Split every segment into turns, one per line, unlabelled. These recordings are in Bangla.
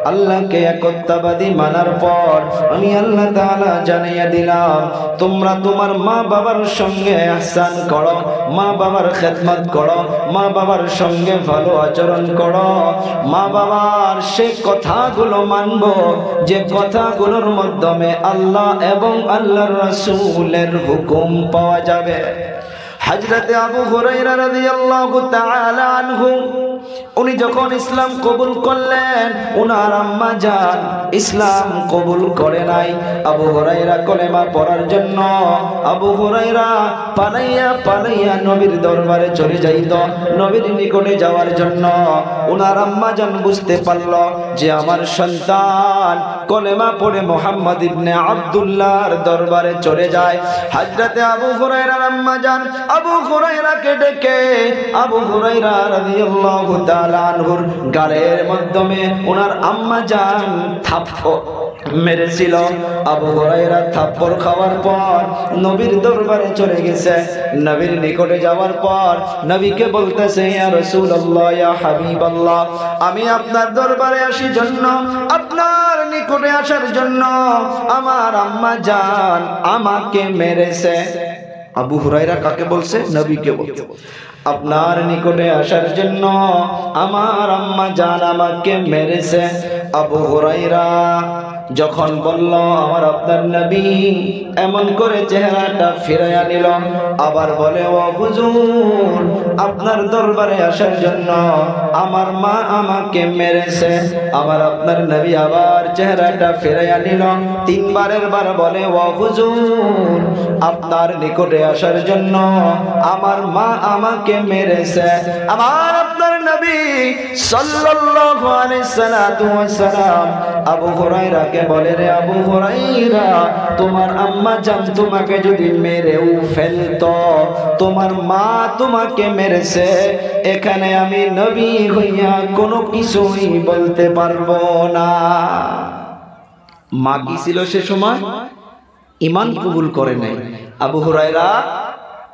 আল্লাহকে একত্ববাদী মানার পর আমি আল্লাহ তাআলা জানিয়ে দিলাম, তোমরা তোমার মা বাবার সঙ্গে ইহসান করো, মা বাবার খেদমত করো, মা বাবার সঙ্গে ভালো আচরণ করো। মা বাবার সে কথাগুলো মানবো যে কথাগুলোর মাধ্যমে আল্লাহ এবং আল্লাহর রাসূলের হুকুম পাওয়া যাবে। হযরতে আবু হুরায়রা রাদিয়াল্লাহু তাআলা আনহু উনি যখন ইসলাম কবুল করলেন, উনার আম্মা জান ইসলাম কবুল করে নাই। আবু হুরায়রা কলেমা পড়ার জন্য আবু হুরায়রা পালাইয়া পালাইয়া নবীর দরবারে চলে যাইত, নবীর নিকটে যাওয়ার জন্য। উনার আম্মা জান বুঝতে পারল যে আমার সন্তান কলেমা পড়ে মুহাম্মদ ইবনে আব্দুল্লাহর দরবারে চলে যায়। হযরতে আবু হুরায়রার আম্মা জান আবু হুরায়রাকে ডেকে আবু হুরায়রা রাদিয়াল্লাহু তাআলা আনহুর গালের মাধ্যমে ওনার আম্মা জান থাপ্পড় মেরেছিল। আবু হুরায়রা থাপ্পড় খাওয়ার পর নবীর দরবারে চলে গেছে। নবীর নিকটে যাওয়ার পর নবীকে বলতেছে, ইয়া রাসূলুল্লাহ, ইয়া হাবিবাল্লাহ, আমি আপনার দরবারে আসি জন্য, আপনার নিকটে আসার জন্য আমার আম্মা জান আমাকে মেরেছে। আবু হুরায়রা কাকে বলছে? নবীকে বলছে। আপনার নিকটে আসার জন্য আমার আম্মা জান আমাকে মেরেছে। আবু হুরায়রা যখন বলল আমার আপনার নবী, এমন করে চেহারাটা ফিরাইয়া নিল, আবার বলে, ও হুজুর, আপনার দরবারে আসার জন্য আমার মা আমাকে মেরেছে। আবার আপনার নবী আবার চেহারাটা ফিরাইয়া নিল, তিনবারের বার বলে, ও হুজুর, আপনার নিকটে আসার জন্য আমার মা আমাকে মেরেছে। আমার আপনার নবী সাল্লাল্লাহু আলাইহি সাল্লাম আবু হুরায়রাকে বলে, রে আবু হুরায়রা, তোমার আম্মা জান তোমাকে যদি মেরেও ফেলতো, তোমার মা তোমাকে মেরেছে, এখানে আমি নবী হইয়া কোনো কিছুই বলতে পারবো না। মা কি ছিল সে সময়? ঈমান কবুল করে নাই। আবু হুরায়রা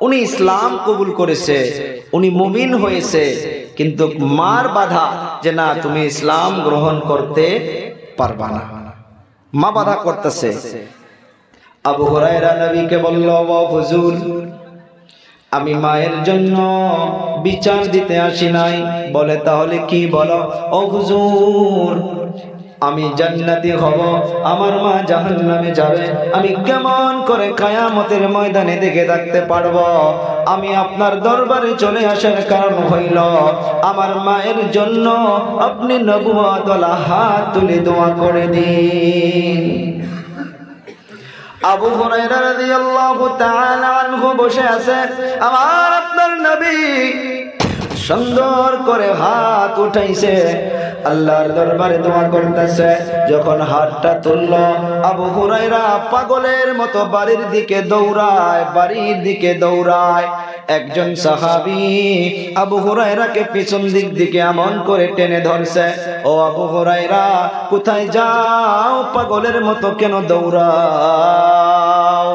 উনি ইসলাম কবুল করেছে, উনি মুমিন হয়েছে, কিন্তু মার বাধা যে না, তুমি ইসলাম গ্রহণ করতে পারবা না। মা বাধা করতেছে। আবু হুরায়রা নবীকে বলল, ও হুজুর, আমি মায়ের জন্য বিচার দিতে আসি নাই। বলে, তাহলে কি? বলো। ও হুজুর, আমি জান্নাতি হব, আমার মা জাহান্নামে যাবে, আমি কেমন করে কিয়ামতের ময়দানে দেখে থাকতে পারবো? আমি আপনার দরবারে চলে আসার কারণ হইল আমার মায়ের জন্য আপনি নবুয়ত ওয়ালা হাত তুলে দোয়া করে দিন। আবু হুরায়রা রাদিয়াল্লাহু তাআলা আনহু বসে আছে, আমার আপনার নবী সুন্দর করে হাত উঠাইছে, আল্লাহর দরবারে দোয়া করতেছে। যখন হাতটা তুলল, আবু হুরায়রা পাগলের মতো বাড়ির দিকে দৌড়ায়, বাড়ির দিকে দৌড়ায়। একজন সাহাবী আবু হুরায়রাকে পিছন দিক থেকে এমন করে টেনে ধরছে, ও আবু হুরায়রা, কোথায় যাও? পাগলের মতো কেন দৌড়াও?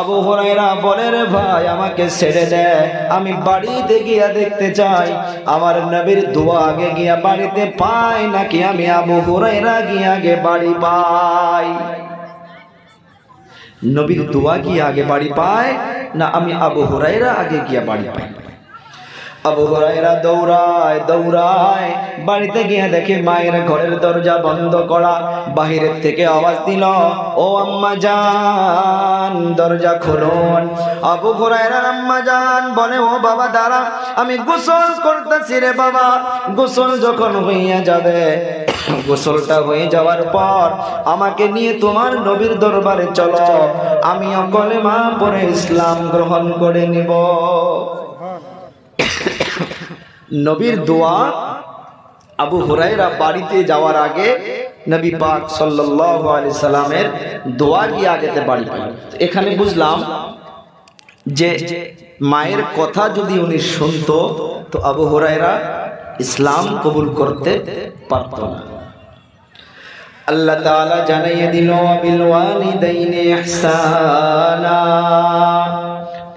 আবু হুরায়রা বলে, রে ভাই, আমাকে ছেড়ে দে, আমি বাড়িতে গিয়া দেখতে চাই আমার নবীর দোয়া আগে গিয়া বাড়িতে পাই নাকি আমি আবু হুরায়রা গিয়া আগে বাড়ি পাই। নবীর দোয়া কি আগে বাড়ি পায় না আমি আবু হুরায়রা আগে গিয়া বাড়ি পাই? আবু হুরায়রা দৌড়ায় দৌড়ায় বাড়িতে গিয়ে দেখে মায়ের ঘরের দরজা বন্ধ করা। বাহিরের থেকে আওয়াজ দিল, ও আম্মা জান, দরজা খুলুন। আবু হুরায়রার আম্মা জান বলে, ও বাবা দাঁড়া, আমি গোসল করতেছি রে বাবা। গোসল যখন হইয়া যাবে, গোসলটা হয়ে যাওয়ার পর আমাকে নিয়ে তোমার নবীর দরবারে চলো, আমিও কলেমা পড়ে ইসলাম গ্রহণ করে নিব। নবীর দোয়া আবু হুরায়রা বাড়িতে যাওয়ার আগে নবী পাক সাল্লাল্লাহু আলাইহি সাল্লামের দোয়া গিয়ে আগেতে বাড়ি পাই। এখানে বুঝলাম যে মায়ের কথা যদি উনি শুনতো তো আবু হুরায়রা ইসলাম কবুল করতে পারত না। আল্লাহ তাআলা জানিয়ে দিল, বিল ওয়ালিদাইনি ইহসানা,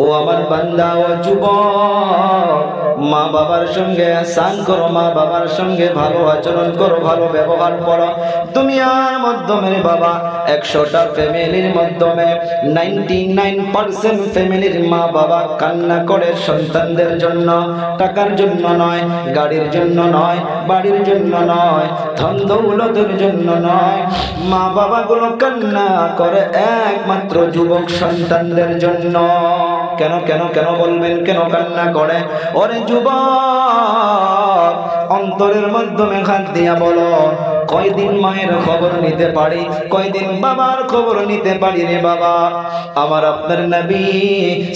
ও আমার বান্দা, ও যুবক, মা বাবার সঙ্গে আহসান করো, মা বাবার সঙ্গে ভালো আচরণ করো, ভালো ব্যবহার করো। দুনিয়ার মাধ্যমে বাবা 100টা ফ্যামিলির মাধ্যমে 99% ফ্যামিলির মা বাবা কান্না করে সন্তানদের জন্য, টাকার জন্য নয়, গাড়ির জন্য নয়, বাড়ির জন্য নয়, ধন দৌলতের জন্য নয়। মা বাবাগুলো কান্না করে একমাত্র যুবক সন্তানদের জন্য। কেন কেন কেন বলবেন, কেন কান্না করে? ওরে যুবক, অন্তরের মাধ্যমে হাত দিয়া বলো, কয়দিন মায়ের খবর নিতে পারি, কয়দিন বাবার খবর নিতে পারি রে বাবা। আমার আপনার নবী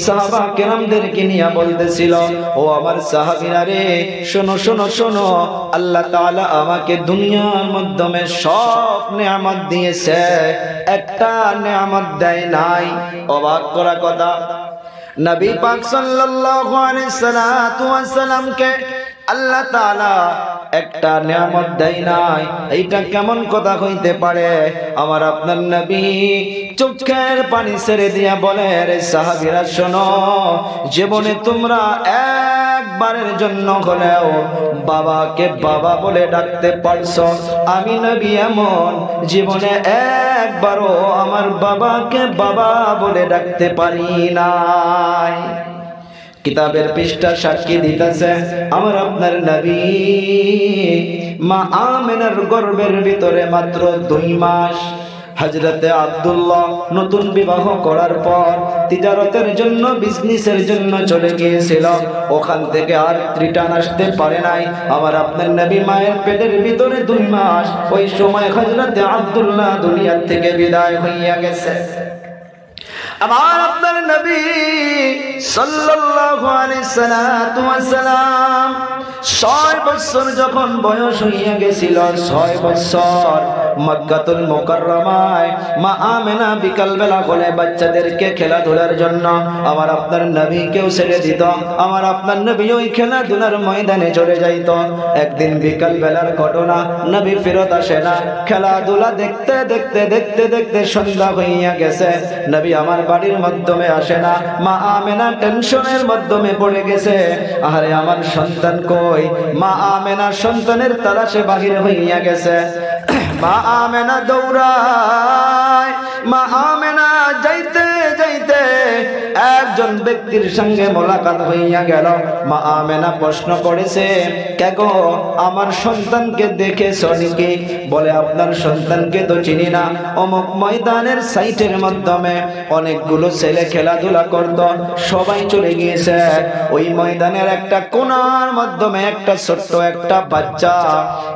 সাহাবা কেরামদেরকে নিয়ে বলতেছিল, ও আমার সাহাবীরা রে, শোনো শোনো শোনো, আল্লাহ তাআলা আমাকে দুনিয়ার মাধ্যমে সব নেয়ামত দিয়েছে, একটা নেয়ামত দেয় নাই। অবাক করা কথা, নবী পাক সাল্লাল্লাহু আলাইহি সাল্লামকে আল্লাহ তাআলা একটা নিয়ামত দেয় নাই। এইটা কেমন কথা হইতে পারে? আমার আপনার নবী চোখের পানি ছেড়ে দিয়া বলে, রে সাহাবীরা শোনো, জীবনে তোমরা একবারের জন্য হলেও বাবাকে বাবা বলে ডাকতে পারছো, আমি নবী এমন জীবনে একবারও আমার বাবাকে বাবা বলে ডাকতে পারি নাই। কিতাবের পৃষ্ঠা সাক্ষী দিতেছে, আমার আপনার নবী মা আমেনার গর্ভের ভিতরে মাত্র 2 মাস। হযরতে আব্দুল্লাহ নতুন বিবাহ করার পর তিজারতের জন্য, বিজনেসের জন্য চলে গিয়েছিল, ওখান থেকে আর রিটার্ন আসতে পারে নাই। আমার আপনার নবী মায়ের পেটের ভিতরে 2 মাস, ওই সময় হযরতে আব্দুল্লাহ দুনিয়া থেকে বিদায় হইয়া গেছে। আমার আপনার নবী সাল্লাল্লাহু আলাইহি সাল্লাম 6 বছর যখন বয়স হইয়া গেছিল, 6 বছর মক্কাতুল মুকাররমায় মা আমেনা বিকাল বেলা বলে বাচ্চাদেরকে খেলাধুলার জন্য আমার আপনার নবীকেও ছেড়ে দিত। আমার আপনার নবী ওই খেলাধুলার ময়দানে চলে যাইত। একদিন বিকাল বেলার ঘটনা, নবী ফেরত আসে না। খেলাধুলা দেখতে দেখতে দেখতে দেখতে সন্ধ্যা হইয়া গেছে, নবী আমার বাড়ির মাধ্যমে আসে না। মা আমেনা টেনশনের মাধ্যমে পড়ে গেছে, আরে আমার সন্তান কই? মা আমেনা সন্তানের তালাশে বাহির হইয়া গেছে। মা আমেনা দৌড়ায়, মা আমেনা যাইতে যাইতে একজন ব্যক্তির সঙ্গে মোলাকাত হইয়া গেল। মা আমেনা প্রশ্ন করেছে, কে গো, আমার সন্তানকে দেখেছো নাকি? বলে, আপনার সন্তানকে তো চিনি না। অমুক ময়দানের সাইটের মাধ্যমে অনেকগুলো ছেলে খেলাধুলা করত, সবাই চলে গিয়েছে। ওই ময়দানের একটা কোণার মাধ্যমে একটা ছোট্ট একটা বাচ্চা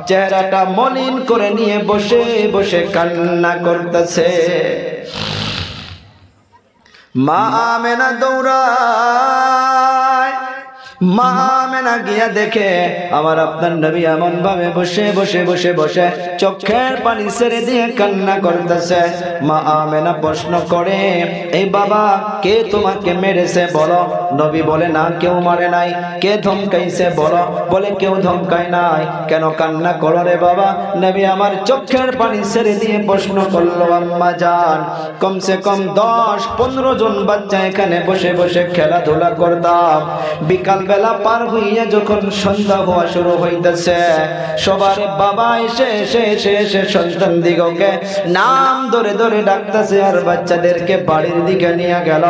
চেহারাটা মলিন করে নিয়ে বসে বসে কান্না করতেছে। মা আমেনা দৌড়ায়, মা আমেনা গিয়া দেখে আমার আপনার নবী এমন ভাবে বসে বসে বসে বসে চোখের পানি ছেড়ে দিয়ে কান্না করতেছে। মা আমেনা প্রশ্ন করে, এই বাবা, কে তোমাকে মেরেছে বলো? নবী বলে, না, কেউ মারে নাই। কে ধমকাইছে বলো? বলে, কেউ ধমকায় নাই। কেন কান্না করো রে বাবা? নবী আমার চোখের পানি ছেড়ে দিয়ে প্রশ্ন করলো, আম্মা জান, কমসে কম 10-15 জন বাচ্চা এখানে বসে বসে খেলাধুলা করতাম। বিকাল বেলা পার হইয়া যখন সন্ধ্যা হওয়া শুরু হইতেছে, সবার বাবা এসে এসে এসে এসে সন্তান দিগকে নাম ধরে ধরে ডাকতেছে আর বাচ্চাদেরকে বাড়ির দিকে নিয়ে গেল।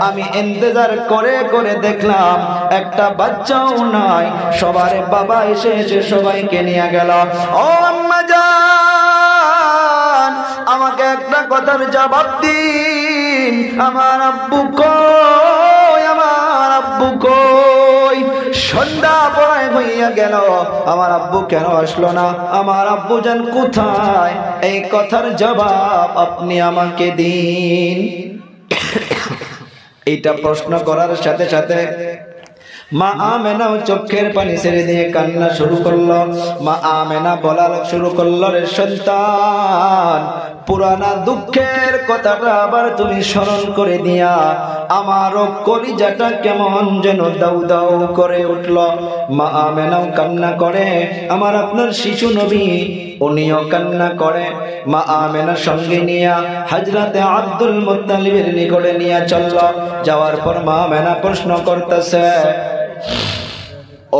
আমি ইন্তজার করে করে দেখলাম একটা বাচ্চাও নাই, সবার বাবা এসে এসে সবাইকে নিয়ে গেল। ও আম্মা জান, আমাকে একটা কথার জবাব দিন, আমার আব্বু কই? আমার আব্বু কই? সন্ধ্যা পড়ায় হইয়া গেল, আমার আব্বু কেন আসলো না? আমার আব্বু জান কোথায়? এই কথার জবাব আপনি আমাকে দিন। এইটা প্রশ্ন করার সাথে সাথে মা আমেনাও চোখের পানি ছেড়ে দিয়ে কান্না শুরু করলো। মা আমেনা বলার শুরু করলো, রে সন্তান, পুরানা দুঃখের কথাটা আবার তুমি স্মরণ করে দিয়া আমারও কলিজাটা কেমন যেন দাউ দাউ করে উঠল। মা আমেনাও কান্না করে, আমার আপনার শিশু নবী উনিও কান্না করে। মা আমেনা সঙ্গে নিয়া হযরতে আব্দুল মুত্তালিবের নিকটে নিয়ে চলল। যাওয়ার পর মা আমেনা প্রশ্ন করতেছে,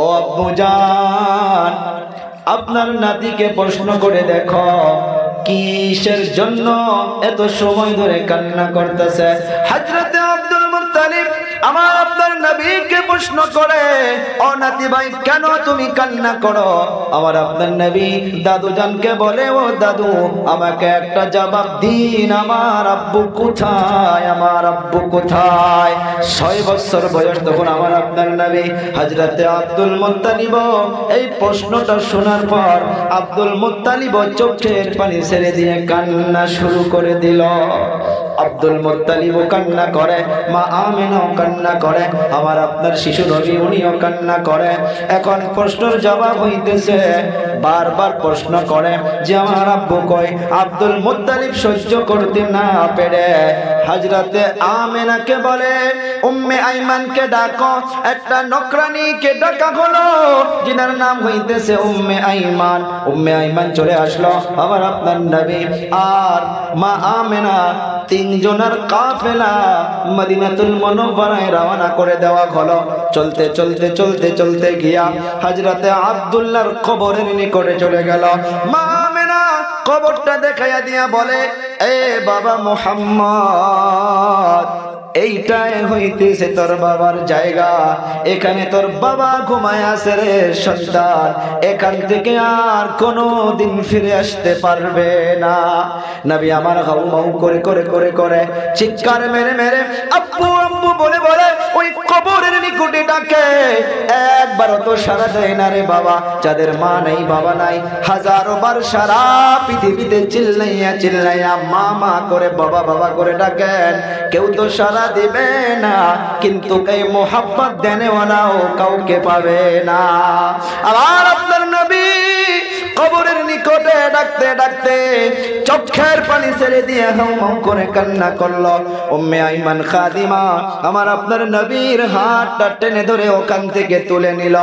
ও আব্বু জান, আপনার নাতিকে প্রশ্ন করে দেখো কিসের জন্য এত সময় ধরে কান্না করতেছে। হযরতে আব্দুল মুত্তালিব আমার আপনার নবীকে প্রশ্ন করে, ও নাতি ভাই কেন তুমি কান্না করো? আমার আপনার নবী দাদু জানকে বলে, ও দাদু আমাকে একটা জবাব দিন, আমার আব্বু কোথায়, আমার আব্বু কোথায়? 6 বছর বয়স তখন আমার আপনার নবী হযরতে আব্দুল মুত্তালিব এই প্রশ্নটা শোনার পর আব্দুল মুত্তালিব চোখের পানি ছেড়ে দিয়ে কান্না শুরু করে দিল। আব্দুল মুত্তালিব কান্না করে, মা আমেনাও কান্না করে, আমার আপনার শিশু নবী উনিও কান্না করে। এখন প্রশ্নের জবাব হইতেছে, বারবার প্রশ্ন করে যে আমার আব্বু কই? আব্দুল মুত্তালিব সহ্য করতে না পেরে হযরতে আমেনাকে বলে, উম্মে আইমানকে ডাকো। একটা নকরানিকে ডাকা হলো, যিনার নাম হইতেছে উম্মে আইমান। উম্মে আইমান চলে আসলো। আমার আপনার নবী আর মা আমেনা 3 জনের কাফেলা মদিনাতুল মুনাওয়ারায় রওনা করে দেওয়া হলো। চলতে চলতে চলতে চলতে গিয়া হযরতে আব্দুল্লাহর কবরের নিকটে চলে গেল। মা আমেনা কবরটা দেখাইয়া দিয়া বলে, এ বাবা মুহাম্মদ, এইটাই হইতেছে তোর বাবার জায়গা, এখানে তোর বাবা ঘুমায় আছে রে সন্তান, এখান থেকে আর কোনো দিন ফিরে আসতে পারবে না। নবী আমার হাউ মাউ করে করে করে করে চিৎকার মেরে মেরে আব্বু আব্বু বলে বলে ওই কবরের নিকটে ডাকে। একবারও তো সারা দেয় না রে বাবা। যাদের মা নাই বাবা নাই, হাজারো বার সারা পৃথিবীতে চিল্লাইয়া চিল্লাইয়া মা মা করে বাবা বাবা করে ডাকেন, কেউ তো সারা দিবে না। কিন্তু এই মোহাব্বত দেনেওয়ালাও কাউকে পাবে না। আবার আপনার নবী কবরের নিকটে ডাকতে ডাকতে চোখের পানি ছেড়ে দিয়ে হাউ মাউ করে কান্না করলো। উম্মে আইমান খাদিমা আমার আপনার নবীর হাতটা টেনে ধরে ওখান থেকে তুলে নিল।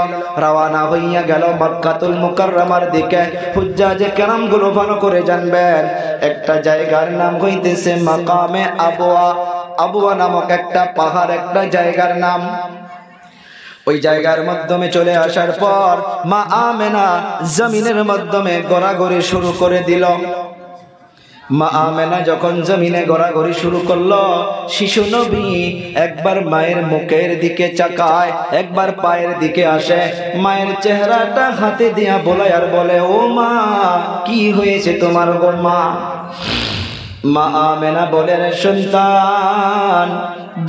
রওনা হইয়া গেল মক্কাতুল মুকাররমার দিকে। হুজ্জাজে কেরামগুলো ভালো করে জানবেন, একটা জায়গার নাম হইতেছে মাকামে আবওয়া। আবওয়া নামক একটা পাহাড়, একটা জায়গার নাম। ওই জায়গার মাধ্যমে চলে আসার পর মা আমেনা জমিনের মাধ্যমে গড়াগড়ি শুরু করে দিল। মা আমেনা যখন জমিনে গড়াগড়ি শুরু করলো, শিশু নবী একবার মায়ের মুখের দিকে চাকায়, একবার পায়ের দিকে আসে। মায়ের চেহারাটা হাতে দিয়া বলায় আর বলে, ও মা কি হয়েছে তোমার গো মা? মা আমেনা বলেন, সন্তান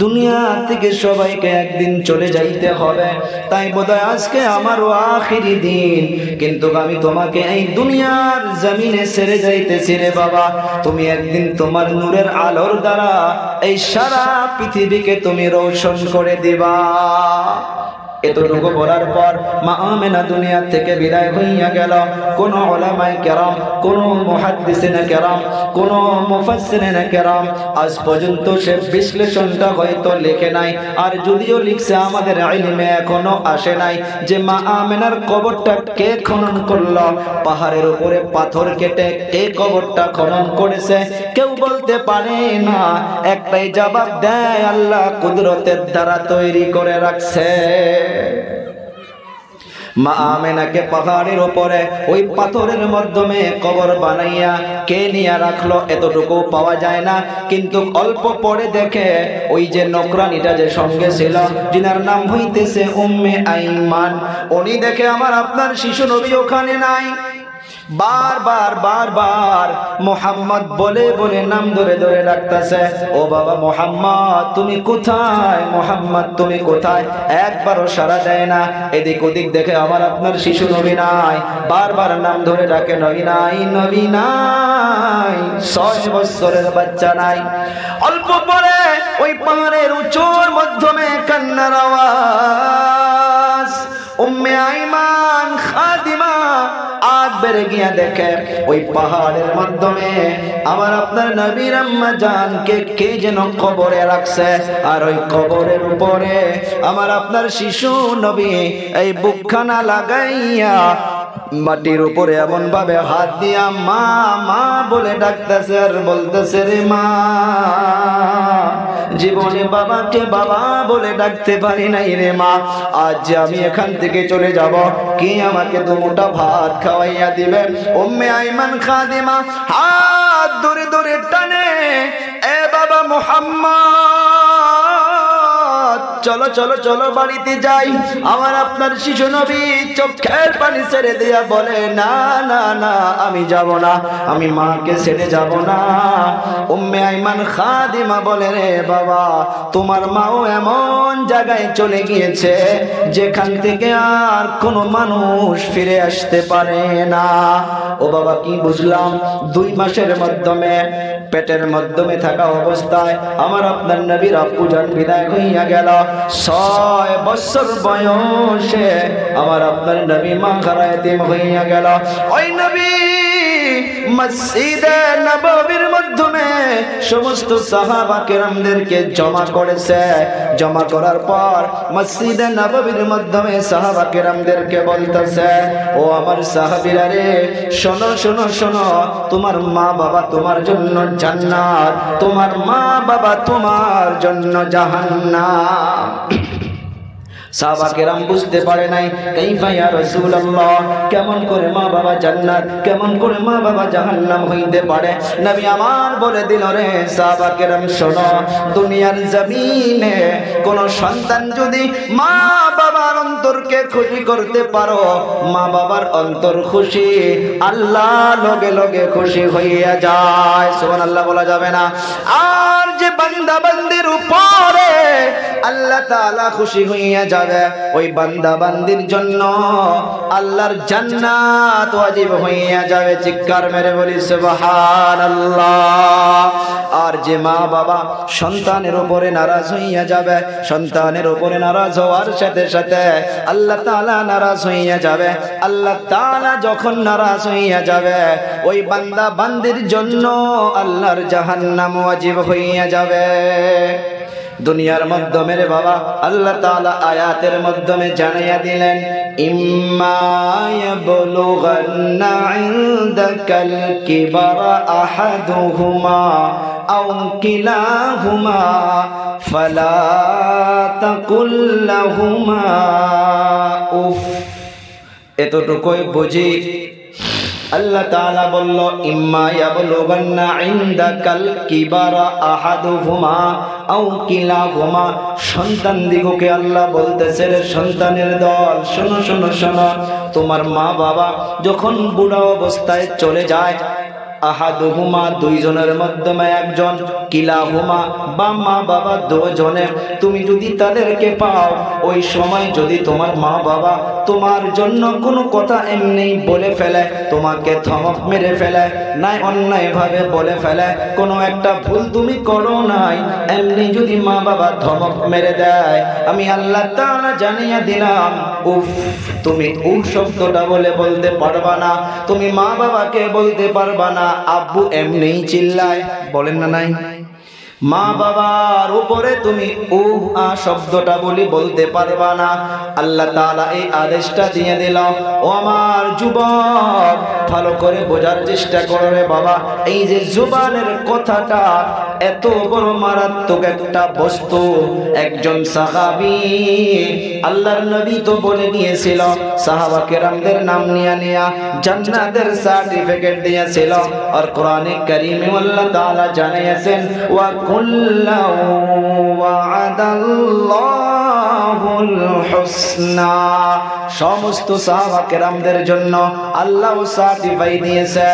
দুনিয়া থেকে সবাইকে একদিন চলে যাইতে হবে, তাই বোধহয় আজকে আমারও আখিরি দিন, কিন্তু আমি তোমাকে এই দুনিয়ার জমিনে ছেড়ে যাইতেছি রে বাবা। তুমি একদিন তোমার নূরের আলোর দ্বারা এই সারা পৃথিবীকে তুমি রোশন করে দিবা। এতটুকু বলার পর মা আমেনা দুনিয়া থেকে বিদায় হইয়া গেল। কোন উলামায়ে কেরাম, কোন মুহাদ্দিসিনে কেরাম, কোন মুফাসসিরিনে কেরাম আজ পর্যন্ত সে বিশ্লেষণটা হয়তো লেখে নাই। আর যদিও লিখছে, আমাদের ইলমে এখনো আসে নাই যে মা আমেনার কবরটা কে খনন করলো, পাহাড়ের উপরে পাথর কেটে কে কবরটা খনন করেছে কেউ বলতে পারে না। একটাই জবাব দেয়, আল্লাহ কুদরতের দ্বারা তৈরি করে রাখছে। মা আমেনাকে পাহাড়ের উপরে ওই পাথরের মাধ্যমে কবর বানাইয়া কে নিয়ে রাখলো এতটুকু পাওয়া যায় না। কিন্তু অল্প পরে দেখে ওই যে নকরানিটা যে সঙ্গে ছিল, যিনার নাম হইতেছে উম্মে আইমান, উনি দেখে আমার আপনার শিশু নবী ওখানে নাই। বারবার বারবার মোহাম্মদ বলে বলে নাম ধরে ধরে ডাকতেছে, ও বাবা মোহাম্মদ তুমি কোথায়, মোহাম্মদ তুমি কোথায়? একবারও সাড়া দেয় না। এদিক ওদিক দেখে আমার আপনার শিশু নবী নাই, বারবার নাম ধরে ডাকে, নবী নাই, নবী নাই। 6 বছরের বাচ্চা নাই। অল্প পরে ওই পাহাড়ের উঁচুর মাধ্যমে কান্নার আওয়াজ। উম্মে আইমান খাদিমা আর হাত বেড়ে গিয়া দেখে ওই পাহাড়ের মাধ্যমে আমার আপনার নবীর আম্মা জানকে কে যেন কবরে রাখছে, আর ওই কবরের উপরে আমার আপনার শিশু নবী এই বুকখানা লাগাইয়া মাটির উপরে এমন ভাবে হাত দিয়া মা মা বলে ডাকতেছে আর বলতেছে, রে মা, জীবনে বাবাকে বাবা বলে ডাকতে পারি নাই রে মা, আজ যে আমি এখান থেকে চলে যাব, কে আমাকে দুমুঠা ভাত খাওয়াইয়া দিবে? উম্মে আইমান খাদিমা হাত ধরে ধরে টানে, এ বাবা মুহাম্মদ, চলো চলো চলো বাড়িতে যাই। আমার আপনার শিশু নবী চোখের পানি ছেড়ে দিয়া বলে, না না না, আমি যাব না, আমি মাকে ছেড়ে যাব না। উম্মে আইমান খাদিমা বলে, রে বাবা, তোমার মাও এমন জায়গায় চলে গিয়েছে যেখান থেকে আর কোনো মানুষ ফিরে আসতে পারে না। ও বাবা, কি বুঝলাম? 2 মাসের মাধ্যমে পেটের মাধ্যমে থাকা অবস্থায় আমার আপনার নবীর আব্বুজান বিদায় হইয়া গেল। 6 বছর বয়সে আমার আপনার নবী মা খারায়াতিম হইয়া গেল। ওই নবী মসজিদে নববীর মাধ্যমে সমস্ত সাহাবা কেরামদেরকে জমা করেছে। জমা করার পর মসজিদে নববীর মাধ্যমে সাহাবা কেরামদেরকে বলতেছে, ও আমার সাহাবীরা রে, শোনো শোনো শোনো, তোমার মা বাবা তোমার জন্য জান্নাত, তোমার মা বাবা তোমার জন্য জাহান্নাম। সাহাবা কেরাম বুঝতে পারে নাই, কাইফা ইয়া রাসূলুল্লাহ, কেমন করে মা বাবা জান্নাত, কেমন করে মা বাবা জাহান্নাম হইতে পারে? নবী আমার বলে দিল, রে সাহাবা কেরাম শোনো, দুনিয়ার জমিনে কোন সন্তান যদি মা বাবার অন্তরকে খুশি করতে পারো, মা বাবার অন্তর খুশি, আল্লাহ লগে লগে খুশি হইয়া যায়। সুবহানাল্লাহ বলা যাবে না? আর যে বান্দা বান্দির উপরে আল্লাহ তাআলা খুশি হইয়া যাবে, ওই বান্দা বান্দির জন্য আল্লাহর জান্নাত ওয়াজিব হইয়া যাবে। চিৎকার মেরে বলি সুবহানাল্লাহ। আর যে মা বাবা সন্তানের উপরে নারাজ হইয়া যাবে, সন্তানের উপরে নারাজ হওয়ার সাথে সাথে আল্লাহ তাআলা নারাজ হইয়া যাবে। আল্লাহ তাআলা যখন নারাজ হইয়া যাবে, ওই বান্দা বান্দির জন্য আল্লাহর জাহান্নাম ওয়াজিব হইয়া যাবে। দুনিয়ার মাধ্যমে রে বাবা আল্লাহ তাআলা আয়াতের মাধ্যমে জানাইয়া দিলেন, ইম্মা ইয়াবলুগান্না ইনদাকাল কিবারা আহাদুহুমা আও কিলাহুমা ফালা তাকুল লাহুমা উফ। এতটুকুই বুঝি। আল্লাহ তাআলা বলল, ইম্মা ইয়াবলুগান্না ইনদাকাল কিবারা আহাদুহুমা আও কিলাহুমা। সন্তান দিগকে আল্লাহ বলতেছে, রে সন্তানের দল, শোনো শোনো শোনো, তোমার মা বাবা যখন বুড়া অবস্থায় চলে যায়, আহাদুহুমা, 2 জনের মাধ্যমে একজন, কিলাহুমা, বা মা বাবা 2 জনে, তুমি যদি তাদেরকে পাও, ওই সময় যদি তোমার মা বাবা তোমার জন্য কোনো কথা এমনি বলে ফেলে, তোমাকে ধমক মেরে ফেলে, নাই অন্যায় ভাবে বলে ফেলে, কোনো একটা ভুল তুমি করো নাই, এমনি যদি মা বাবা ধমক মেরে দেয়, আমি আল্লাহ তাআলা জানিয়ে দিলাম, উফ, তুমি উফ শব্দটা বলতে পারবা না। তুমি মা বাবাকে বলতে পারবা না, আব্বু এমনি চিল্লায়, বলেন না নাই? মা বাবার উপরে তুমি উহ আ শব্দটা বলতে পারবা না। আল্লাহ তাআলা এই আদেশটা দিয়ে দিল। ও আমার যুবক, ভালো করে বোঝার চেষ্টা করো রে বাবা, এই যে জুবানের কথাটা এত বড় মারাত্মক একটা বস্তু। একজন সাহাবী, আল্লাহর নবী তো বলে গিয়েছিল, সাহাবা কেরামদের নাম নিয়া জান্নাতের সার্টিফিকেট দিয়েছিল। আর কোরআনে কারীমে আল্লাহ তাআলা জানিয়েছেন, ওয়া কুল্লাউ ওয়া'দাল্লাহুল হুসনা। সমস্ত সাহাবা কেরামদের জন্য আল্লাহ সার্টিফাই দিয়েছে,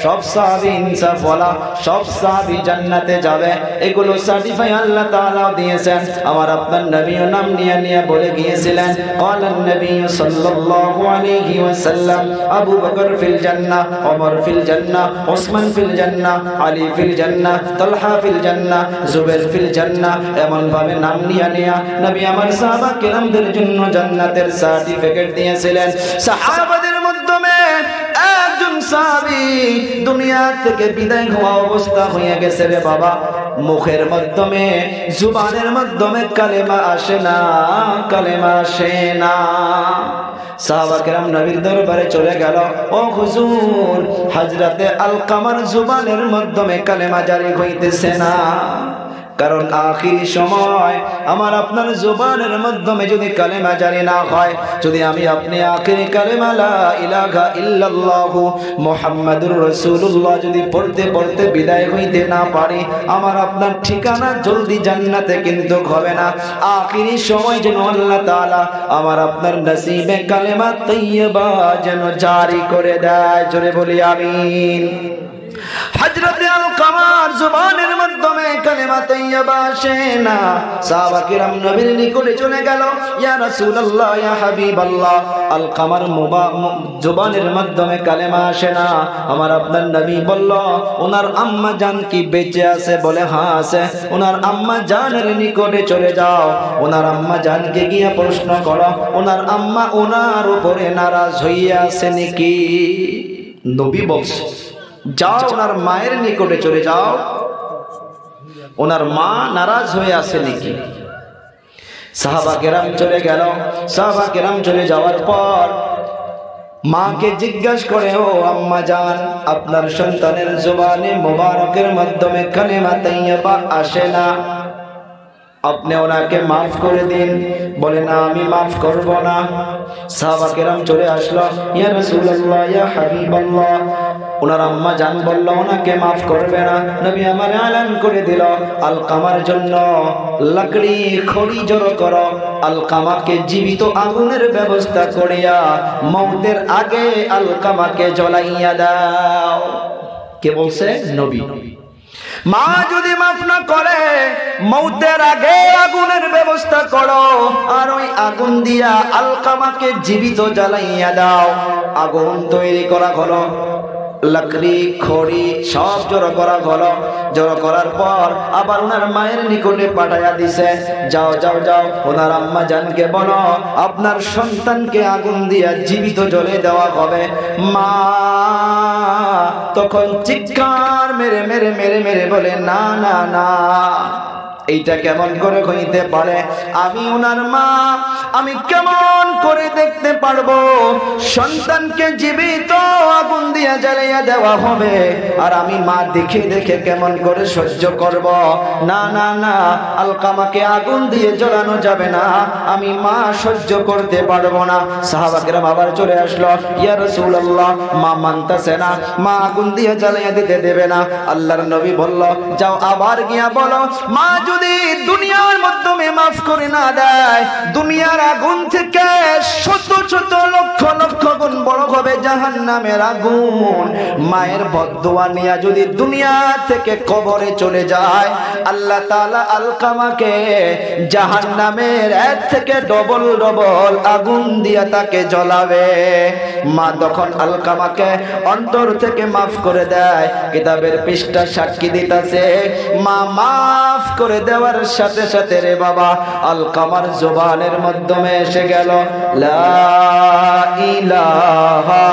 সব সাহাবী ইনসাফওয়ালা, সব সাহাবী জান্নাতে যাবে, এগুলো সার্টিফাই আল্লাহ তাআলা দিয়েছেন। আমার আপনার নবীও নাম নিয়ে বলে গিয়েছিলেন, ক্বালান নবী সাল্লাল্লাহু আলাইহি ওয়াসাল্লাম, আবু বকর ফিল জান্নাহ, ওমর ফিল জান্নাহ, ওসমান ফিল জান্নাহ, আলী ফিল জান্নাহ, তালহা ফিল জান্নাহ, জুবাইর ফিল জান্নাহ। এমন ভাবে নাম নিয়ে নবী আমার সাহাবা কেরামদের জন্য জান্নাতের সার্টিফিকেট দিয়েছিলেন। সাহাবাদের মাধ্যমে সাহাবী দুনিয়া থেকে বিদায় হওয়া অবস্থা হয়ে গেছে রে বাবা, মুখের মাধ্যমে জুবানের মাধ্যমে কালেমা আসে না, কালেমা আসে না। সাহাবা কেরাম নবীর দরবারে চলে গেল, ও হুজুর, হযরতে আলকামার জুবানের মাধ্যমে কালেমা জারি হইতেছে না। কারণ আখির সময় আমার আপনার জুবানের মাধ্যমে যদি কালেমা জারি না হয়, যদি আমি আপনি আখিরি কালেমা লা ইলাহা ইল্লাল্লাহু মুহাম্মাদুর রাসূলুল্লাহ যদি পড়তে পড়তে বিদায় হইতে না পারি, আমার আপনার ঠিকানা জলদি জান্নাতে কিন্তু হবে না। আখিরি সময় যেন আল্লাহ তাআলা আমার আপনার নসিবে কালেমা তাইয়্যিবা যেন জারি করে দেয়। জোরে বলি আমিন। হযরতে আলকামার জুবানের মাধ্যমে কালেমা তাইয়্যিবা আসে না। সাহাবা কিরাম নবীর নিকটে চলে গেল, ইয়া রাসূলুল্লাহ, ইয়া হাবিবাল্লাহ, আলকামার জুবানের মাধ্যমে কালেমা আসে না। আমার আপনার নবী বলল, ওনার আম্মা জান কি বেঁচে আছে? বলে হ্যাঁ আছে। ওনার আম্মা জানের নিকটে চলে যাও, ওনার আম্মা জানকে গিয়ে প্রশ্ন করো, ওনার আম্মা ওনার উপরে নারাজ হইয়া আছে নাকি? নবী বলছে, যাও ওনার মায়ের নিকটে চলে যাও, ওনার মা নারাজ হয়ে আছে নাকি? সাহাবা কেরাম চলে গেল। সাহাবা কেরাম চলে যাওয়ার পর মাকে জিজ্ঞাসা করে, ও আম্মা জান, আপনার সন্তানের জুবানে মোবারকের মাধ্যমে কালেমা তাইয়্যিবা আসে না, আপনি ওনাকে মাফ করে দিন। বলে না, আমি মাফ করব না। সাহাবা কেরাম চলে আসলো, ইয়া রাসূলুল্লাহ, ইয়া হাবিবাল্লাহ, ওনার আম্মা জান বলল ওনাকে মাফ করবে না। নবী আমার এলান করে দিল, আলকামার জন্য লাকড়ি খড়ি জড়ো করো, আলকামাকে জীবিত আগুনের ব্যবস্থা করিয়া মওতের আগে আলকামাকে জ্বলাইয়া দাও। কে বলছে? নবী। মা যদি মাফ না করে, মওতের আগে আগুনের ব্যবস্থা করো, আর ওই আগুন দিয়া আলকামাকে জীবিত জ্বালাইয়া দাও। আগুন তৈরি করা হলো, লাকড়ি খড়ি সব জড়ো করা হলো। জড়ো করার পর আবার ওনার মায়ের নিকটে পাঠাইয়া দিছে, যাও যাও যাও, ওনার আম্মা জানকে বলো আপনার সন্তানকে আগুন দিয়া জীবিত জ্বলে দেওয়া হবে। মা তখন চিৎকার মেরে মেরে মেরে মেরে বলে, না না না, এইটা কেমন করে হইতে পারে? আমি ওনার মা, আমি কেমন করে দেখতে পারবো সন্তানকে জীবিত আগুন দিয়ে জ্বালিয়ে দেওয়া হবে, আর আমি মা দেখে দেখে কেমন করে সহ্য করব? না না না, আলকামাকে আগুন দিয়ে জ্বালানো যাবে না, আমি মা সহ্য করতে পারবো না। সাহাবা কেরাম আবার চলে আসলো, ইয়া রাসূলুল্লাহ, মা মানতেছে না, মা আগুন দিয়ে জ্বালিয়ে দিতে দেবে না। আল্লাহর নবী বলল, যাও আবার গিয়া বলো, মা যদি দুনিয়ার মাধ্যমে মাফ করে না দেয়, দুনিয়ার আগুন থেকে শত শত লক্ষ লক্ষ গুণ বড় হবে জাহান্নামের আগুন। মায়ের বদদুয়া নিয়ে যদি দুনিয়া থেকে কবরে চলে যায়, আল্লাহ তাআলা আলকামাকে জাহান্নামের এর থেকে ডবল ডবল আগুন দিয়া তাকে জ্বলাবে। মা তখন আলকামাকে অন্তর থেকে মাফ করে দেয়। কিতাবের পৃষ্ঠা সাক্ষী দিতেছে, মা মাফ করে দেওয়ার সাথে সাথে রে বাবা, আলকামার জুবানের মাধ্যমে এসে গেল লা ইলাহা